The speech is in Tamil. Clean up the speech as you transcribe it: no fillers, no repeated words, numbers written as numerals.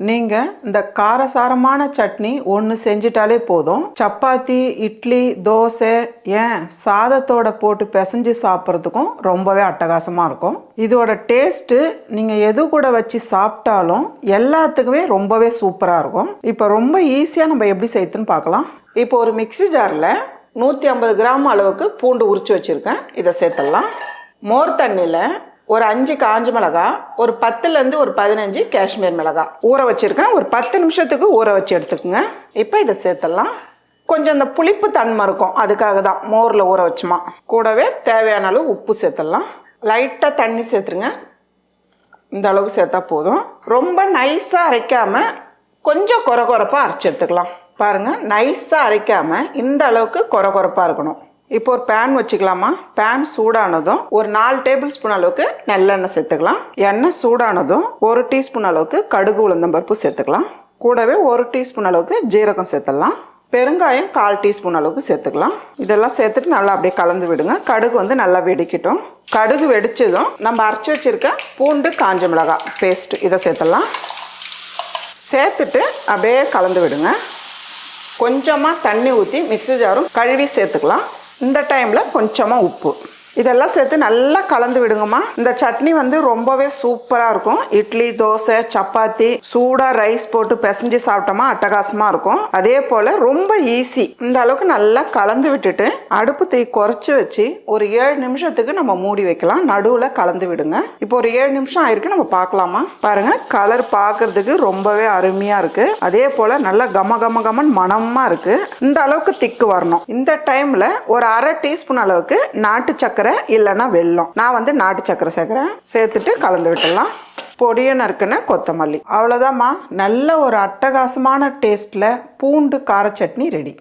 நீங்கள் இந்த காரசாரமான சட்னி ஒன்று செஞ்சிட்டாலே போதும். சப்பாத்தி, இட்லி, தோசை, ஏன் சாதத்தோட போட்டு பிசைஞ்சு சாப்பிட்றதுக்கும் ரொம்பவே அட்டகாசமாக இருக்கும். இதோட டேஸ்ட்டு நீங்கள் எது கூட வச்சு சாப்பிட்டாலும் எல்லாத்துக்குமே ரொம்பவே சூப்பராக இருக்கும். இப்போ ரொம்ப ஈஸியாக நம்ம எப்படி செய்யுதுன்னு பார்க்கலாம். இப்போ ஒரு மிக்ஸி ஜாரில் 150 கிராம் அளவுக்கு பூண்டு உரித்து வச்சுருக்கேன். இதை சேர்த்துடலாம். மோர் தண்ணியில் ஒரு 5 காஞ்ச மிளகாய், ஒரு 10லேருந்து ஒரு 15 காஷ்மீர் மிளகாய் ஊற வச்சுருக்கேன். ஒரு 10 நிமிஷத்துக்கு ஊற வச்சு எடுத்துக்கோங்க. இப்போ இதை சேர்த்துடலாம். கொஞ்சம் இந்த புளிப்பு தன்மை இருக்கும், அதுக்காக தான் மோரில் ஊற வச்சுமா. கூடவே தேவையான அளவு உப்பு சேர்த்துடலாம். லைட்டாக தண்ணி சேர்த்துருங்க. இந்த அளவுக்கு சேர்த்தா போதும். ரொம்ப நைஸாக அரைக்காமல் கொஞ்சம் கொரகொரப்பாக அரைச்சி எடுத்துக்கலாம். பாருங்கள், நைஸாக அரைக்காமல் இந்த அளவுக்கு கொரகொரப்பாக இருக்கணும். இப்போ ஒரு பேன் வச்சுக்கலாமா. பேன் சூடானதும் ஒரு 4 டேபிள் ஸ்பூன் அளவுக்கு நல்லெண்ணெய் சேர்த்துக்கலாம். எண்ணெய் சூடானதும் 1 டீஸ்பூன் அளவுக்கு கடுகு உளுந்தம்பருப்பு சேர்த்துக்கலாம். கூடவே 1 டீஸ்பூன் அளவுக்கு ஜீரகம் சேர்த்துடலாம். பெருங்காயம் 1/4 டீஸ்பூன் அளவுக்கு சேர்த்துக்கலாம். இதெல்லாம் சேர்த்துட்டு நல்லா அப்படியே கலந்து விடுங்க. கடுகு நல்லா வெடிக்கட்டும். கடுகு வெடிச்சதும் நம்ம அரைச்சி வச்சுருக்க பூண்டு, காஞ்ச மிளகாய் பேஸ்ட் இதை சேர்த்துடலாம். சேர்த்துட்டு அப்படியே கலந்து விடுங்க. கொஞ்சமாக தண்ணி ஊற்றி மிக்ஸி ஜாரும் கழுவி சேர்த்துக்கலாம். இந்த டைமில் கொஞ்சமாக உப்பு இதெல்லாம் சேர்த்து நல்லா கலந்து விடுங்கம்மா. இந்த சட்னி ரொம்பவே சூப்பராக இருக்கும். இட்லி, தோசை, சப்பாத்தி, சூடாக ரைஸ் போட்டு பிசைஞ்சு சாப்பிட்டோமா அட்டகாசமாக இருக்கும். அதே போல் ரொம்ப ஈஸி. இந்த அளவுக்கு நல்லா கலந்து விட்டுட்டு அடுப்பு தீ குறைச்சி வச்சு ஒரு 7 நிமிஷத்துக்கு நம்ம மூடி வைக்கலாம். நடுவில் கலந்து விடுங்க. இப்போ ஒரு 7 நிமிஷம் ஆயிருக்கு, நம்ம பார்க்கலாமா. பாருங்க, கலர் பார்க்கறதுக்கு ரொம்பவே அருமையாக இருக்குது. அதே போல் நல்லா கமன் மணமாக இருக்குது. இந்த அளவுக்கு திக்கு வரணும். இந்த டைமில் ஒரு 1/2 டீஸ்பூன் அளவுக்கு நாட்டு சக்கரை இல்லைன்னா வெல்லம், நான் நாட்டு சக்கரை சேர்க்குறேன். சேர்த்துட்டு கலந்து விட்டுடலாம். பொடியை நறுக்குன கொத்தமல்லி. அவ்வளோதாம்மா. நல்ல ஒரு அட்டகாசமான டேஸ்ட்டில் பூண்டு கார சட்னி ரெடி.